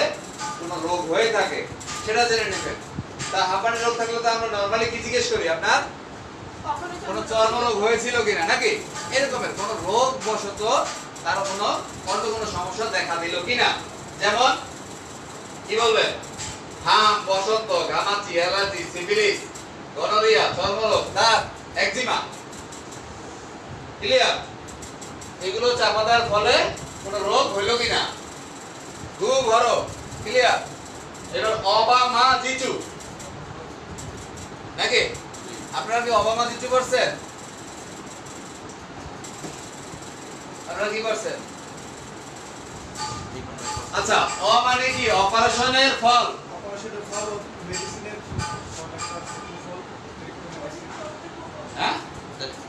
কোনো রোগ হয়ে থাকে সেটা জেনে নেবেন। তা হাঁপানি রোগ থাকলে তো আমরা নরমালি কি জিজ্ঞেস করি? আপনার কোনো চর্মরোগ হয়েছিল কিনা, নাকি? এরকমের কোনো রোগ বশত তার কোনো অন্য কোনো সমস্যা দেখা দিল কিনা। যেমন কি বলবেন? হাম, বসন্ত, ঘামাচি, অ্যালার্জি, সিফিলিস, গনোরিয়া, চর্মরোগ, দাঁত, একজিমা। ক্লিয়ার? এগুলো চাপা দেওয়ার ফলে কোনো রোগ হইল কিনা। ঘু ভরো, ক্লিয়ার? এবার অবামা জিচু, নাকি? আপনারা কি অবামা জিচু করছেন? আপনারা কি করছেন? আচ্ছা, অ মানে কি? অপারেশনের ফল। অপারেশনের ফল মেডিসিনের হ্যাঁ,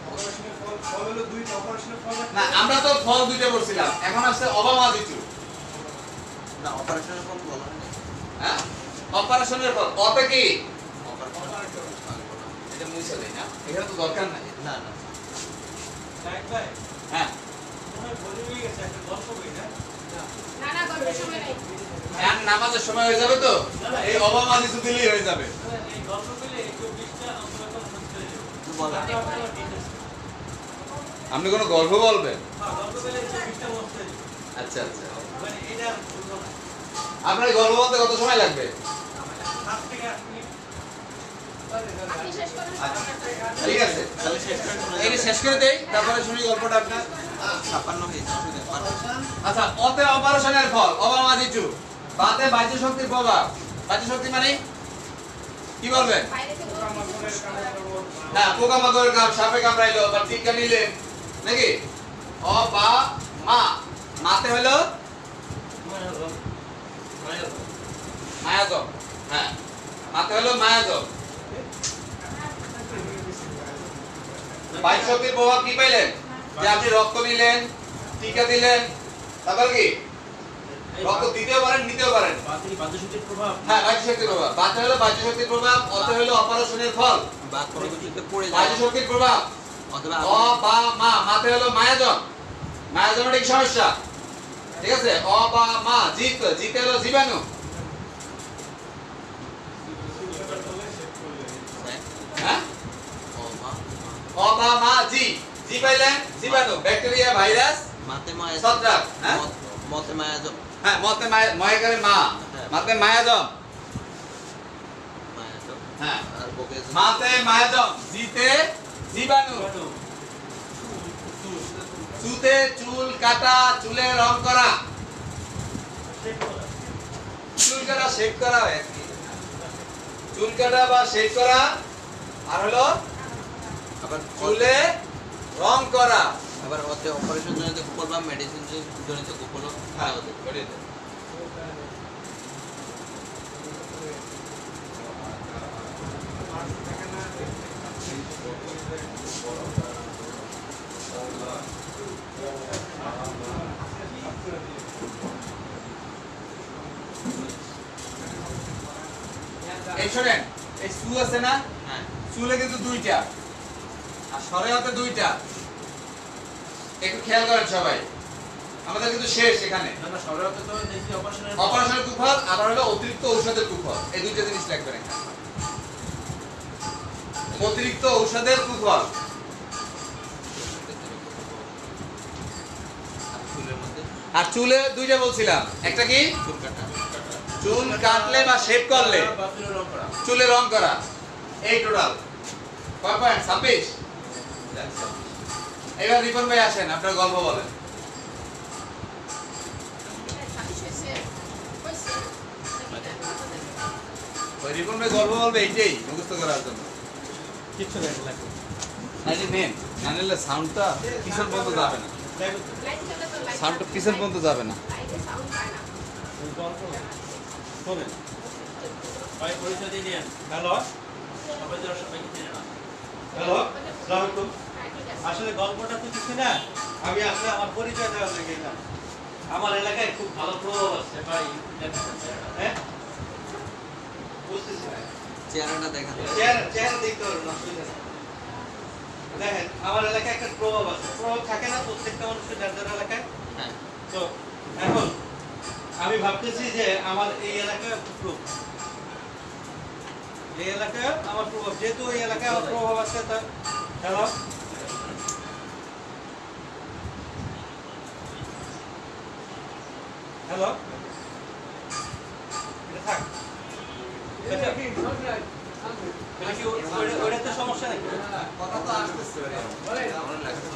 অপারেশনের ফল ফল হলো দুইটা, অপারেশনের ফল না আমরা তো ফল দুইটা বলছিলাম, এখন আসছে অবামা জিচু। না অপারেশনের পর বলা নেই। হ্যাঁ, অপারেশনের ফল। অতে কি? অপারেশন এটা মুছে দেই না, এখানে তো দরকার নাই। না না লাইক ভাই হ্যাঁ, তোমার বলে হয়ে গেছে একটা গল্প বই না না না গল্পের সময় নাই। এখন নামাজের সময় হয়ে যাবে তো, এই অবামা জিচু দিলেই হয়ে যাবে। এই গল্প বলে 24টা আমরা তো শুনতে তুই বল আপনি কোনো গল্প বলবেন? হ্যাঁ গল্প বলে 24টা বলতে আচ্ছা আচ্ছা, মানে এটা বুঝো না আপনার এই গল্প বলতে কত সময় লাগবে? আপনি শেষ করুন। ঠিক আছে, তাহলে শেষ করে চলে এই যাবে। শেষ করে দেই, তারপরে শুনি গল্পটা আপনার। 56 হয়েছে, অসুবিধা নেই। আচ্ছা, অতে অপারেশনের ফল অবামাদিচু, বাতে বাহ্য শক্তির প্রভাব। বাহ্য শক্তি মানে কি বলবেন? বাইরে থেকে হ্যাঁ, পোকামাকড়ের কাম, সাপে কামড়াইলো বা টিকা নিলেন নাকি? অ বা মা, মাতে হলো মায়াজম। হ্যাঁ, মাতে হলো মায়াজম। বাহ্য শক্তির প্রভাব কি পাইলেন? যে আপনি রক্ত নিলেন, টিকা দিলেন, তারপর কি রক্ত দিতেও পারেন, নিতেও পারেন। বাদ্যশক্তির প্রভাব। হ্যাঁ, বাহ্য শক্তির প্রভাব। বাতে হলো বাহ্য শক্তির প্রভাব, অতে হলো অপারেশনের ফল। বা কোনো কিছুতে পড়ে বাহ্য যাওয়া শক্তির প্রভাব অথবা অ বা মা, মাতে হলো মায়াজম। মায়াজমের কি সমস্যা? ঠিক আছে, অ বা মা, জিত, জিতে হলো জীবাণু। হ্যাঁ, অ বা মা, জি, জি পাইলেন জীবাণু, ব্যাকটেরিয়া, ভাইরাস, মাতে মায়া ছত্রাক। হ্যাঁ, মতে মায়া হ্যাঁ, মতে ময়াকারে মা, মাতে মায়াজম। হ্যাঁ, আর বকে মাতে মায়াজম, জিতে জীবাণু, চুতে চুল কাটা, চুলে রং করা, চুল কাটা শেভ করা হয় আর কি। চুল কাটা বা শেভ করা, আর হলো আবার চুলে রং করা। আবার অতে অপারেশন জনিত কুফল বা মেডিসিন জনিত কুফল হ্যাঁ, হতে ওটাই তো। এই শোনেন, এই সু আছে না, হ্যাঁ চুলে কিন্তু দুইটা আর সরে হাতে দুইটা, একটু খেয়াল করেন সবাই। আমাদের কিন্তু শেষ এখানে। না না, সরলতে তো দেখি অপারেশনের অপারেশনের কুফল, আবার হলো অতিরিক্ত ঔষধের কুফল। এই দুইটা জিনিস লাগবে এখানে। অতিরিক্ত ঔষধের কুফল। আর চুলের মধ্যে আর চুলে দুইটা বলছিলাম, একটা কি চুল কাটা চুল কাটলে বা শেভ করলে বা চুলের রং করা। চুলে রং করা। এই টোটাল কয় পয়েন্ট? 26। এবার রিপন ভাই আসেন, আপনার গল্প বলেন। ওই রিপন ভাই গল্প বলবে এইটাই মুখস্থ করার জন্য। কিচ্ছু দেখে লাগবে। আরে নেন, না নিলে সাউন্ডটা পিছন পর্যন্ত যাবে না। সাউন্ডটা পিছন পর্যন্ত যাবে না। শোনেন, ভাই পরিচয় দিয়ে নিন। হ্যালো, সবাইকে চিনে না। হ্যালো, আসসালামু আলাইকুম। আসলে গল্পটা তো কিছু না, আমি আসলে আমার পরিচয় দেওয়ার জন্য গেলাম। আমার এলাকায় খুব ভালো প্রভাব আছে। ভাই হ্যাঁ, বুঝতেছি না। চেহারাটা দেখা যায়। চেহারা দেখতে পারবেন না, অসুবিধা নেই। দেখেন, আমার এলাকায় একটা প্রভাব আছে। প্রভাব থাকে না প্রত্যেকটা মানুষের যার যার এলাকায়। হ্যাঁ তো এখন আমি ভাবতেছি যে আমার এই এলাকায় প্রভাব, এই এলাকায় আমার প্রভাব, যেহেতু এই এলাকায় আমার প্রভাব আছে, তা হ্যালো, হ্যালো, এটা থাক। এটা কি ওইটাতে সমস্যা নাকি? কথা তো আসতেছে। আমার লাগছে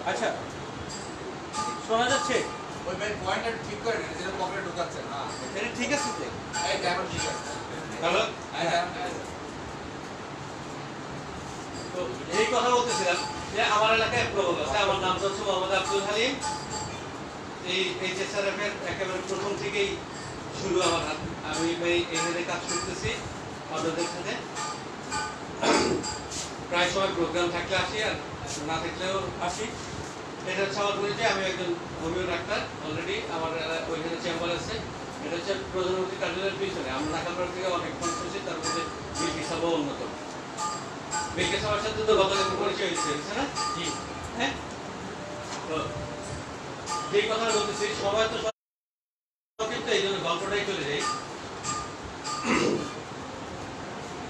আচ্ছা, শোনা যাচ্ছে? ওই ভাই পয়েন্টটা ঠিক করে নেন, যেটা পকেটে ঢোকাচ্ছে না। এটা ঠিক আছে তো? এই ড্রাইভার ঠিক আছে। হ্যালো, এই ড্রাইভার ঠিক আছে। তো এই কথা বলতেছিলাম যে আমার এলাকায় প্রভাব আছে। আমার নাম হচ্ছে মোহাম্মদ আব্দুল হালিম। এই এইচএসআরএফ এর একেবারে প্রথম থেকেই শুরু আমার হাত। আমি এখানে কাজ করতেছি আপনাদের সাথে। প্রায় সময় প্রোগ্রাম থাকলে আসি, আর না থাকলেও আসি। এটা হচ্ছে আমার পরিচয়। আমি একজন হোমিও ডাক্তার। অলরেডি আমার ওইখানে চেম্বার আছে। এটা হচ্ছে প্রধানমন্ত্রী কার্যালয়ের পিছনে। আমরা নাকালপাড়া থেকে অনেক মানুষ হচ্ছে, তার মধ্যে বিলকিস সাহেব অন্যতম। বিলকিস সাহেবের সাথে তো গতকালকে পরিচয় হয়েছে না? জি। হ্যাঁ, তো যেই কথা বলতেছি, সবাই তো কিন্তু এই জন্য গল্পটাই চলে যাই।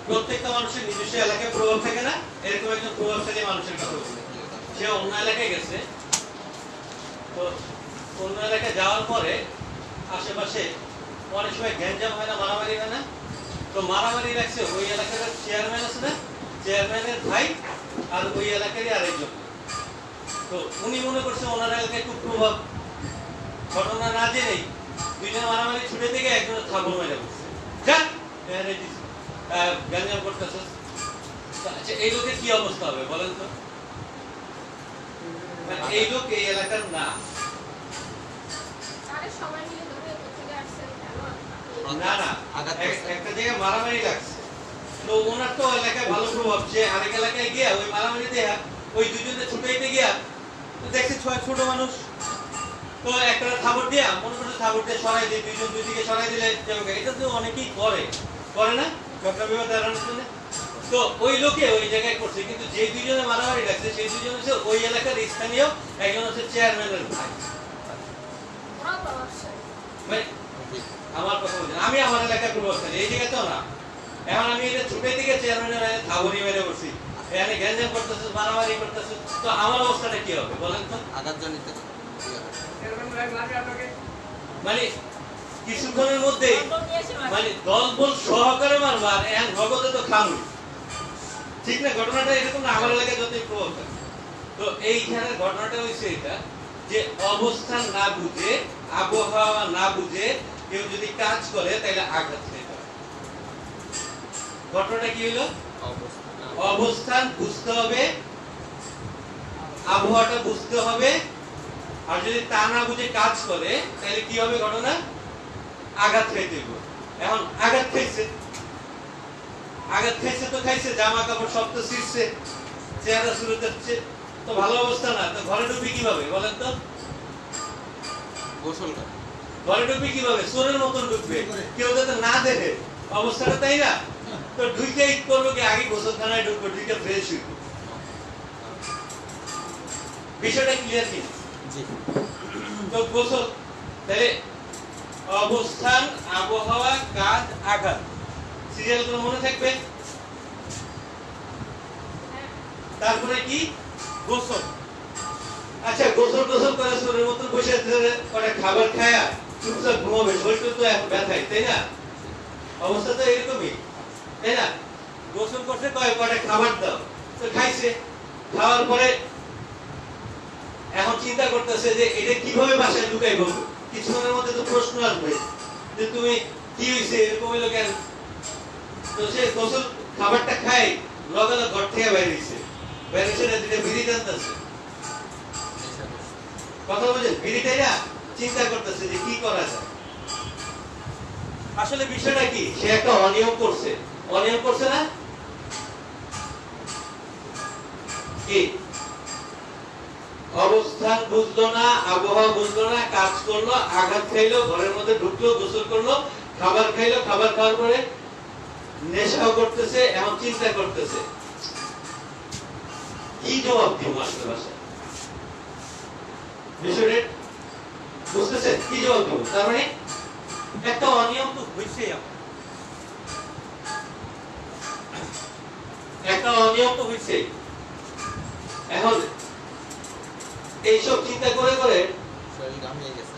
প্রত্যেকটা মানুষের নিজস্ব এলাকায় প্রভাব থাকে না? এরকম একজন প্রভাবশালী মানুষের কথা বলছি। সে অন্য এলাকায় গেছে, তো অন্য এলাকায় যাওয়ার পরে আশেপাশে অনেক সময় গ্যাঞ্জাম হয় না, মারামারি হয় না, তো মারামারি লাগছে ওই এলাকার চেয়ারম্যান আছে না, চেয়ারম্যানের ভাই আর ওই এলাকারই আরেকজন। তো উনি মনে করছে ওনার এলাকায় খুব প্রভাব, ঘটনা না জেনেই দুইজন মারামারি ছুটে থেকে একজনের থাপড় মেরে বসছে, যান গ্যাঞ্জাম করতেছে। আচ্ছা, এই লোকের কি অবস্থা হবে বলেন তো? এই লোক এই এলাকার না, তাহলে সবাই মিলে ধরে কোথেকে আসছেন কেন না না একটা জায়গায় মারামারি লাগছে, তো ওনার তো এলাকায় ভালো প্রভাব, সে আরেক এলাকায় গিয়া ওই মারামারি দেয়া ওই দুজনে ছুটাইতে গিয়া দেখছে ছোট মানুষ, তো একটা থাবড় দিয়া মনে করছে থাবড় দিয়ে সরাই দিয়ে দুইজন দুই দিকে সরাই দিলে যাবে। এটা তো অনেকেই করে না ঘটনা বিবাদ এড়ানোর জন্য। তো ওই লোকে ওই জায়গায় করছে, কিন্তু যে দুইজনে মারামারি লাগছে সেই দুইজন হচ্ছে ওই এলাকার স্থানীয়, একজন হচ্ছে চেয়ারম্যানের ভাই। ওরা প্রভাবশালী। মানে আমার কথা বলছেন, আমি আমার এলাকায় প্রভাবশালী, এই জায়গায় তো না। এখন আমি এটা ছুটে দিকে চেয়ারম্যানের থাবড়ি মেরে বসছি, এখানে গ্যাঞ্জাম করতেছে, মারামারি করতেছে, তো আমার অবস্থাটা কি হবে বলেন তো? আঘাতজনিত মানে কিছুক্ষণের মধ্যেই মানে দলবল সহকারে মারবার এখন নগদে তো খামুই, ঠিক না? ঘটনাটা এরকম না, আমার এলাকায় যতই প্রভাব থাকে। তো এইখানে ঘটনাটা হয়েছে এটা যে অবস্থান না বুঝে, আবহাওয়া না বুঝে কেউ যদি কাজ করে তাহলে আঘাত খেতে হয়। ঘটনাটা কি হইলো? অবস্থান বুঝতে হবে, আবহাওয়াটা বুঝতে হবে, আর যদি তা না বুঝে কাজ করে তাহলে কি হবে ঘটনা? আঘাত খাইতে হবে। এখন আঘাত খাইছে তো খাইছে, জামা কাপড় সব তো ছিঁড়ছে, চেহারা শুরু করছে, তো ভালো অবস্থা না, তো ঘরে ঢুকবি কিভাবে বলেন তো? গোসল করে ঘরে ঢুকবি কিভাবে? চোরের মতন ঢুকবে, কেউ যাতে না দেখে অবস্থাটা, তাই না? তো ঢুকে করবো কি, আগে গোসলখানায় ঢুকবো, ঢুকে ফ্রেশ হইব। বিষয়টা ক্লিয়ার কি? তো গোসল, তাহলে অবস্থান, আবহাওয়া, কাজ, আঘাত, সিরিয়ালগুলো মনে থাকবে। তারপরে কি? গোসল। আচ্ছা, গোসল করে শরীরের মতো বসে আছে, খাবার খায়া চুপচাপ ঘুমাবে, শরীরটা তো এখন ব্যথায়, তাই না? অবস্থা তো এরকমই, তাই না? গোসল করছে, কয়টা খাবার দাও, তো খাইছে, খাওয়ার পরে এখন চিন্তা করতেছে যে এটা কিভাবে বাসায় ঢুকাই বলবো। কিছুক্ষণের মধ্যে তো প্রশ্ন আসবে যে তুমি কি হয়েছে, এরকম হইলো কেন? তো সে গোসল খাবারটা খাই, লগে ঘর থেকে বাইরেছে, না দুটা বিড়ি টানতেছে, কথা বলছেন, বিড়িটাই না চিন্তা করতেছে যে কি করা যায়। আসলে বিষয়টা কি, সে একটা অনিয়ম করছে না কি? অবস্থান বুঝলো না, আবহাওয়া বুঝলো না, কাজ করলো, আঘাত খাইলো, ঘরের মধ্যে ঢুকলো, গোসল করলো, খাবার খাইলো, খাবার খাওয়ার পরে নেশাও করতেছে, এখন চিন্তা করতেছে কি জবাব দিব আসলে বাসায়। বিষয়টা বুঝতেছেন? কি জবাব দিব? তার মানে একটা অনিয়ম তো হয়েছে, একটা অনিয়ম তো হয়েছে। এখন এইসব চিন্তা করে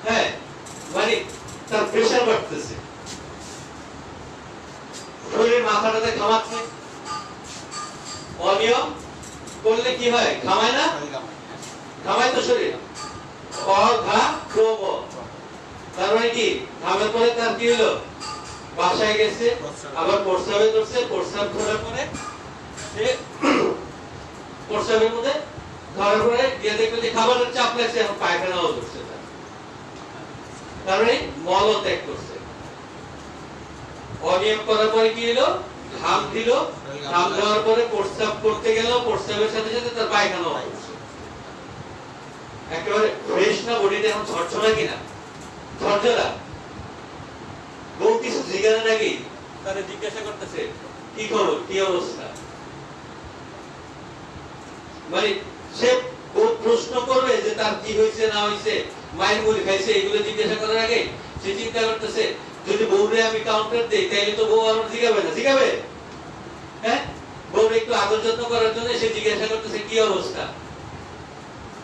হ্যাঁ, মানে তার প্রেশার বাড়তেছে, শরীরের মাথাটাতে ঘামাচ্ছে। অনিয়ম করলে কি হয়? ঘামায় না? ঘামায় তো শরীর, তার মানে কি, ঘামের পরে তার কি হলো? বাসায় গেছে, আবার প্রস্রাবে ধরছে, প্রস্রাব ধরার পরে সে প্রস্রাবের মধ্যে ধরার পরে গিয়ে দেখলো যে খাবারের চাপ লাগছে, এখন পায়খানাও ধরছে, তার মানে মলও ত্যাগ করছে। অনিয়ম করার পরে কি হলো? ঘাম দিল, ঘাম দেওয়ার পরে প্রস্রাব করতে গেল, প্রস্রাবের সাথে সাথে তার পায়খানাও হচ্ছে। একেবারে ফ্রেশ না বডিটা, এখন ঝরঝরা কিনা? ঝরঝরা। বউ কিছু জিজ্ঞাসা নাকি, তারা জিজ্ঞাসা করতেছে কি খবর, কি অবস্থা। মানে সে প্রশ্ন করবে যে তার কি হয়েছে না হয়েছে, মায়ের মুড়ি খাইছে, এগুলো জিজ্ঞাসা করার আগে সে চিন্তা করতেছে যদি বউরে আমি কাউন্টার দেই তাহলে তো বউ আমার জিগাবে না, জিগাবে? হ্যাঁ, বউ বউর একটু আদর যত্ন করার জন্য সে জিজ্ঞাসা করতেছে কি অবস্থা,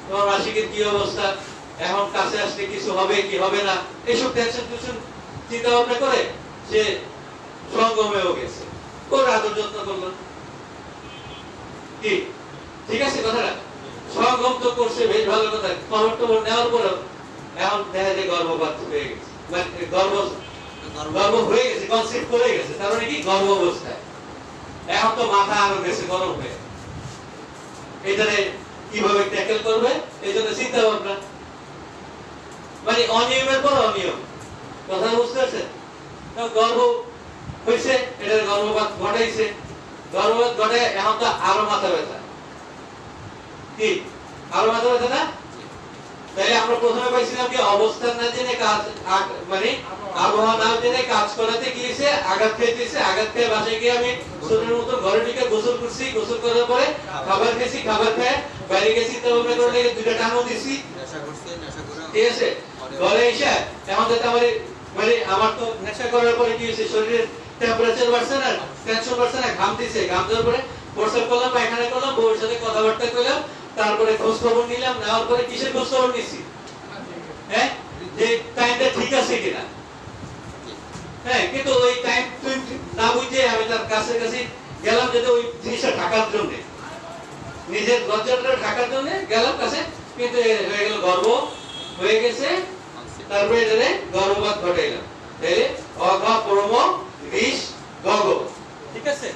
তোমার মাসিকের কি অবস্থা, এখন কাছে আসলে কিছু হবে কি হবে না, এইসব টেনশন চিন্তা ভাবনা করে সে সঙ্গমেও গেছে, ওর আদর যত্ন করলো। কি ঠিক আছে কথাটা? সঙ্গম তো করছে, বেশ ভালো কথা। খবর টবর নেওয়ার পরেও এখন দেখা যায় গর্ভপাত হয়ে গেছে, মানে গর্ভ হয়ে গেছে, কনসেপ্ট করে গেছে, তার মানে কি গর্ভ অবস্থায়। এখন তো মাথা আরো গেছে গরম হয়ে, এটারে কিভাবে ট্যাকেল করবে এই জন্য চিন্তা ভাবনা, মানে অনিয়মের পর অনিয়ম। কথা বুঝতে পারছেন? গর্ভ হয়েছে, এটার গর্ভপাত ঘটাইছে, গর্ভপাত ঘটে এখন তো আরো মাথা ব্যথা। কি আরো মাথা ব্যথা না? তাইলে আমরা প্রথমে পাইছিলাম কি অবস্থান না জেনে কাজ, মানে আবহাওয়া না জেনে কাজ করাতে কি হয়েছে, আঘাত খেয়েছে। আঘাত খেয়ে বাসায় গিয়ে আমি ছোটের মতো ঘরে ঢুকে গোসল করছি, গোসল করার পরে খাবার খেয়েছি, খাবার খেয়ে বাইরে গেছি, তো আমরা করে দুইটা টানও দিছি, ঠিক আছে। ঘরে এসে এখন যাতে মানে আমার তো নেশা করার পরে কি হয়েছে, শরীরের টেম্পারেচার বাড়ছে না, টেনশন বাড়ছে না, ঘাম দিছে, ঘাম দেওয়ার পরে প্রস্রাব করলাম, পায়খানা করলাম, বউর সাথে কথাবার্তা কইলাম, তারপরে খোঁজ খবর নিলাম। নেওয়ার পরে কিসের খোঁজ খবর নিছি? হ্যাঁ, যে টাইমটা ঠিক আছে কিনা। হ্যাঁ, কিন্তু ওই টাইম না বুঝে আমি তার কাছে গেলাম, যাতে ওই জিনিসটা ঢাকার জন্য, নিজের লজ্জাটা ঢাকার জন্য গেলাম কাছে, কিন্তু হয়ে গেল গর্ব হয়ে গেছে। তারপরে এটারে গর্ভপাত ঘটাইলাম। তাহলে অঘ প্রম ঋষ গগ, ঠিক আছে?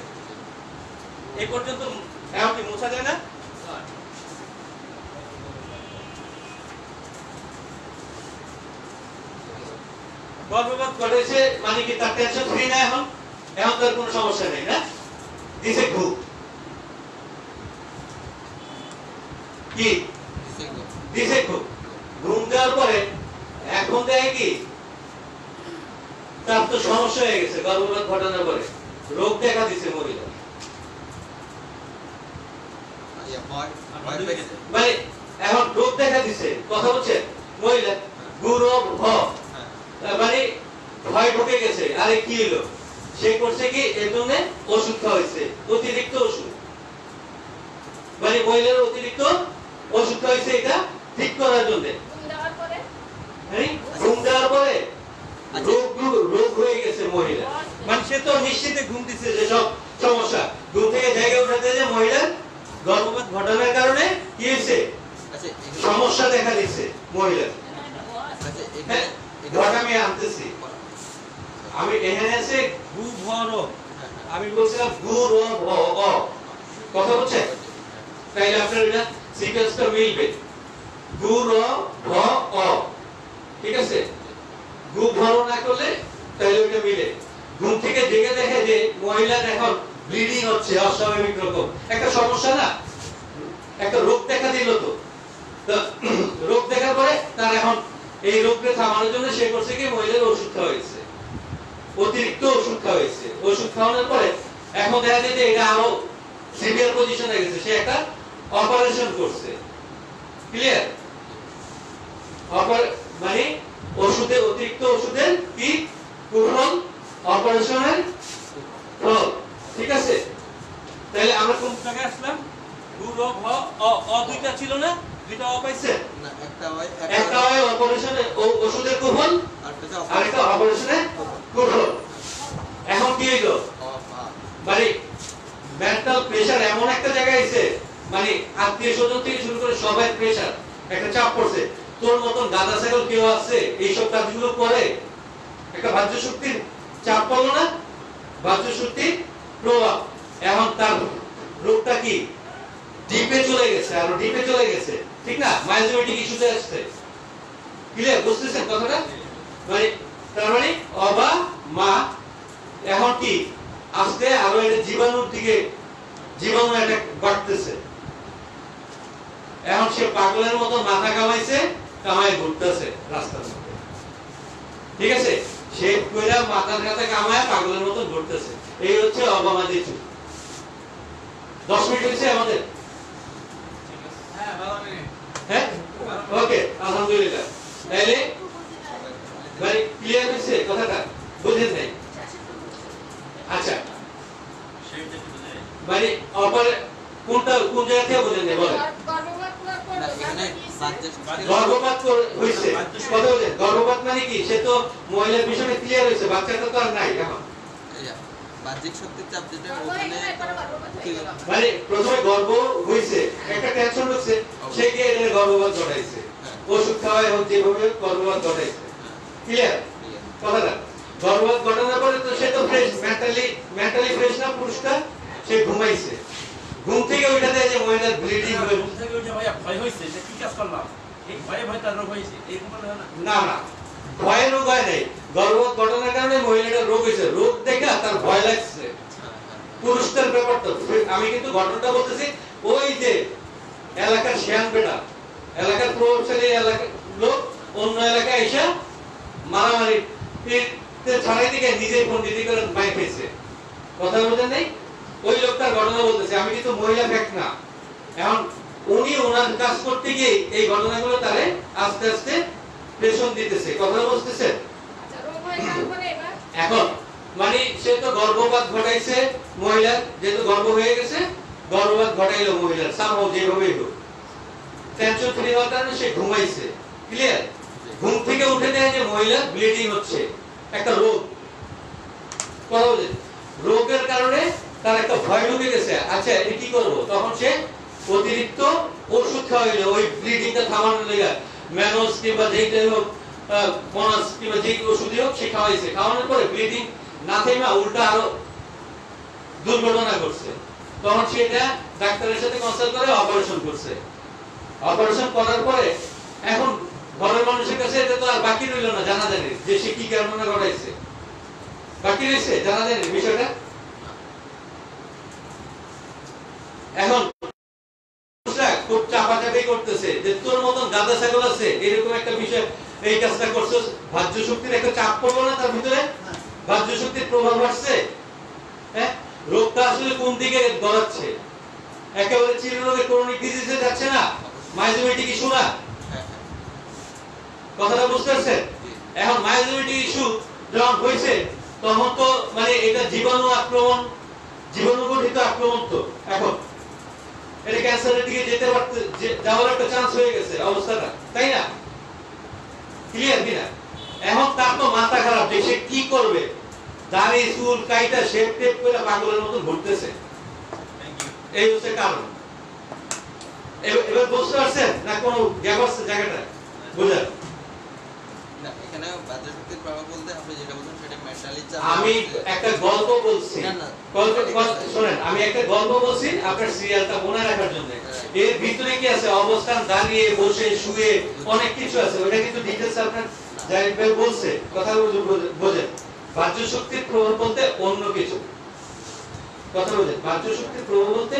এই পর্যন্ত এখন কি মোছা যায় না? গর্ভপাত ঘটেছে মানে কি তার টেনশন ফ্রি না, এখন এখন তার কোনো সমস্যা নেই না, দিছে ঘুম। কি দিছে ঘুম? ঘুম দেওয়ার পরে এখন দেখে কি তার তো সমস্যা হয়ে গেছে, গর্ভপাত ঘটানোর পরে রোগ দেখা দিছে মহিলা, মানে এখন রোগ দেখা দিছে। কথা বলছে মহিলা গুরব ভ, মানে ভয় ঢুকে গেছে। আরে কি হলো, সে করছে কি এর জন্য ওষুধ খাওয়াইছে, অতিরিক্ত ওষুধ, মানে মহিলার অতিরিক্ত ওষুধ খাওয়াইছে এটা ঠিক করার জন্য। ঘুম দেওয়ার পরে রোগ হয়ে গেছে মহিলা, মানে সে তো নিশ্চিতে ঘুম দিচ্ছে যে সব সমস্যা, ঘুম থেকে জায়গা উঠাতে যে মহিলার গর্ভপাত ঘটানোর কারণে কি হয়েছে, সমস্যা দেখা দিচ্ছে মহিলার। হ্যাঁ, আমি আনতেছি, আমি এখানে আছে গু ভ র, আমি বলছিলাম গু র ভ অ, কথা বলছে? তাইলে আপনার এটা সিকোয়েন্সটা মিলবে, গু র ভ অ, ঠিক আছে? গু ভরো না করলে তাহলে ওটা মিলে। ঘুম থেকে জেগে দেখে যে মহিলার এখন ব্লিডিং হচ্ছে, অস্বাভাবিক রকম একটা সমস্যা না, একটা রোগ দেখা দিল। তো রোগ দেখার পরে তার এখন এই রোগকে থামানোর জন্য সে করছে কি মহিলার ওষুধ খাওয়াইছে, অতিরিক্ত ওষুধ খাওয়াইছে। ওষুধ খাওয়ানোর পরে এখন দেখা যায় যে এটা আরো সিভিয়ার পজিশনে গেছে, সে একটা অপারেশন করছে। ক্লিয়ার? মানে ওষুধের, অতিরিক্ত ওষুধের কি কুফল, অপারেশনের ফল, ঠিক আছে? তাহলে আমরা কোন জায়গায় আসলাম? গু র ভ অ, অ দুইটা ছিল না, দুইটা অ পাইছে না, একটা হয় অপারেশনের ওষুধের কুফল, আর একটা অপারেশনের কুফল। এখন কি হইলো, মানে মেন্টাল প্রেসার এমন একটা জায়গায় আছে, মানে আত্মীয় স্বজন থেকে শুরু করে সবাই প্রেসার, একটা চাপ পড়ছে। তোর মতন গাদা ছাগল কেউ আছে এইসব কাজগুলো করে, একটা বাহ্য শক্তির চাপ পড়লো না, বাহ্য শক্তির প্রভাব। এখন তার রোগটা কি ডিপে চলে গেছে, আরো ডিপে চলে গেছে, ঠিক না? মাইজোমেটিক ইস্যুতে আসছে। ক্লিয়ার? বুঝতেছেন কথাটা? মানে তার মানে অবা মা এখন কি আস্তে আরো এটা জীবাণুর দিকে, জীবাণু এটা বাড়তেছে। এখন সে পাগলের মতো মাথা কামাইছে, কামাই ঘুরতেছে রাস্তার মধ্যে, ঠিক আছে? সে কইরা মাথার কাছে কামায় পাগলের মতো ঘুরতেছে। এই হচ্ছে অবামাদি চুপ। 10 মিনিট হয়েছে আমাদের? হ্যাঁ, ওকে, আলহামদুলিল্লাহ। তাহলে মানে ক্লিয়ার হয়েছে কথাটা? বুঝেন নাই? আচ্ছা, মানে গর্ভপাত হয়েছে, কথা বলছেন গর্ভপাত মানে কি? সে তো মহিলার পিছনে ক্লিয়ার হয়েছে, বাচ্চাটা তো আর নাই এখন। বাহ্যিক শক্তির চাপ যেটা গর্ভ ওখানে এখানে একবারে গর্ভপাত হয়ে গেল। মানে প্রথমে গর্ভ হয়েছে, একটা টেনশন ঢুকছে, সে গিয়ে এটা গর্ভপাত ঘটাইছে, ওষুধ খাওয়ায় হোক যেভাবে হোক গর্ভপাত ঘটাইছে। ক্লিয়ার কথাটা? গর্ভপাত ঘটানোর পরে তো সে তো ফ্রেশ, মেন্টালি ফ্রেশ না পুরুষটা, সে ঘুমাইছে। ঘুম থেকে ওইটা দেয় যে মহিলার ব্লিডিং হয়ে ঘুম থেকে উঠে ভাইয়া ভয় হয়েছে যে কি কাজ করলাম, এই ভয়ে ভয়ে তার রোগ হয়েছে, এরকম বলে হয় না? না না, ভয়ের রোগ হয় নাই, গর্ভপাত ঘটনার কারণে মহিলাটার রোগ হয়েছে, রোগ দেখে তার ভয় লাগছে। পুরুষটার ব্যাপারটা আমি কিন্তু ঘটনাটা বলতেছি, ওই যে এলাকার শিয়ান বেটা, এলাকার প্রভাবশালী এলাকার লোক অন্য এলাকায় এসে মারামারি ছাড়াই দিকে নিজের পন্ডিতি করে মাই পেয়েছে। কথা বলতে নেই, ওই লোকটার ঘটনা বলতেছে, আমি কিন্তু মহিলা ফ্যাক্ট না। এখন উনি ওনার কাজ করতে গিয়ে এই ঘটনাগুলো তারে আস্তে আস্তে প্রেশন দিতেছে। কথা বুঝতেছে? আচ্ছা, রোগ হয়ে যাওয়ার পরে এবার এখন মানে সে তো গর্ভপাত ঘটাইছে মহিলার, যেহেতু গর্ভ হয়ে গেছে গর্ভপাত ঘটাইলো মহিলার সামহাও যেভাবেই হোক, টেনশন ফ্রি হওয়ার কারণে সে ঘুমাইছে। ক্লিয়ার? ঘুম থেকে উঠে দেয় যে মহিলার ব্লিডিং হচ্ছে, একটা রোগ। কথা বলছে রোগের কারণে তার একটা ভয় ঢুকে গেছে, আচ্ছা এটা কি করবো? তখন সে অতিরিক্ত ওষুধ খাওয়াইলো ওই ব্লিডিংটা থামানোর লেগে, ম্যানোস কিংবা যেইটাই হোক, মনাস কিংবা যেই ওষুধই হোক সে খাওয়াইছে। খাওয়ানোর পরে ব্লিডিং না থেমে উল্টা আরো দুর্ঘটনা ঘটছে। তখন সেটা ডাক্তারের সাথে কনসাল্ট করে অপারেশন করছে। অপারেশন করার পরে এখন ঘরের মানুষের কাছে এটা তো আর বাকি রইল না জানাজানি যে সে কি কারণে ঘটাইছে। বাকি রয়েছে জানাজানি বিষয়টা। এখন খুব চাপাচাপি করতেছে যে তোর মতন গাদা ছাগল আছে, এরকম একটা বিষয় এই কাজটা করছো, বাহ্য শক্তির একটা চাপ পড়লো না তার ভিতরে? বাহ্য শক্তির প্রভাব আসছে। হ্যাঁ, রোগটা আসলে কোন দিকে গড়াচ্ছে? একেবারে চিররোগে ক্রনিক ডিজিজে যাচ্ছে না, মাইজোমেটিক ইস্যু না। কথাটা বুঝতে পারছেন? এখন মাইজোমেটিক ইস্যু যখন হয়েছে তখন তো মানে এটা জীবাণু আক্রমণ, জীবাণু গঠিত আক্রমণ। তো এখন এটা ক্যান্সারের দিকে যেতে পারতে যাওয়ার একটা চান্স হয়ে গেছে অবস্থাটা, তাই না? ক্লিয়ার কিনা? এখন তার তো মাথা খারাপ যে সে কি করবে, দাড়ি চুল কাইটা শেপ টেপ করে পাগলের মতন ঘুরতেছে। এই হচ্ছে কারণ। এবার বুঝতে পারছেন না কোনো গ্যাপ আছে জায়গাটা বুঝলেন? না, এখানে বাহ্য শক্তির প্রভাব বলতে আপনি যেটা বলছেন সেটা মেন্টালি চাপ। আমি একটা গল্প বলছি, শুনেন, আমি একটা গল্প বলছি আপনার সিরিয়ালটা মনে রাখার জন্য। এর ভিতরে কি আছে অবস্থান, দাঁড়িয়ে বসে শুয়ে অনেক কিছু আছে, ওটা কিন্তু ডিটেইলস আপনার জাহিদ ভাই বলছে। কথা বোঝেন? বাহ্য শক্তির প্রভাব বলতে অন্য কিছু। কথা বোঝেন? বাহ্য শক্তির প্রভাব বলতে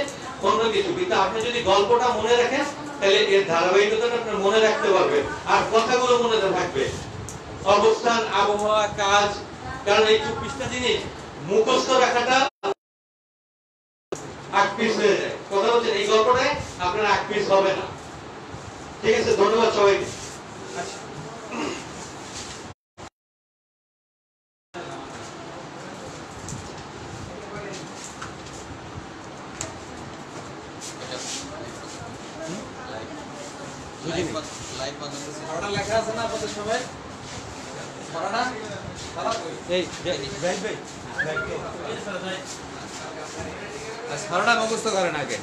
অন্য কিছু, কিন্তু আপনি যদি গল্পটা মনে রাখেন তাহলে এর ধারাবাহিকতাটা আপনি মনে রাখতে পারবেন আর কথাগুলো মনে থাকবে। অবস্থান, আবহাওয়া, কাজ, কারণ এই 24টা জিনিস মুখস্থ রাখাটা আকপিস হয়ে যায়। কথা বলছেন এই গল্পটায় আপনার আকপিস হবে না। ঠিক আছে, ধন্যবাদ সবাইকে। লাইভ পর্যন্ত ওটা লেখা আছে না আপনাদের সবাই? পড়া না? এই ভাই এই স্যার, সারাটা মুখস্থ করেন আগে।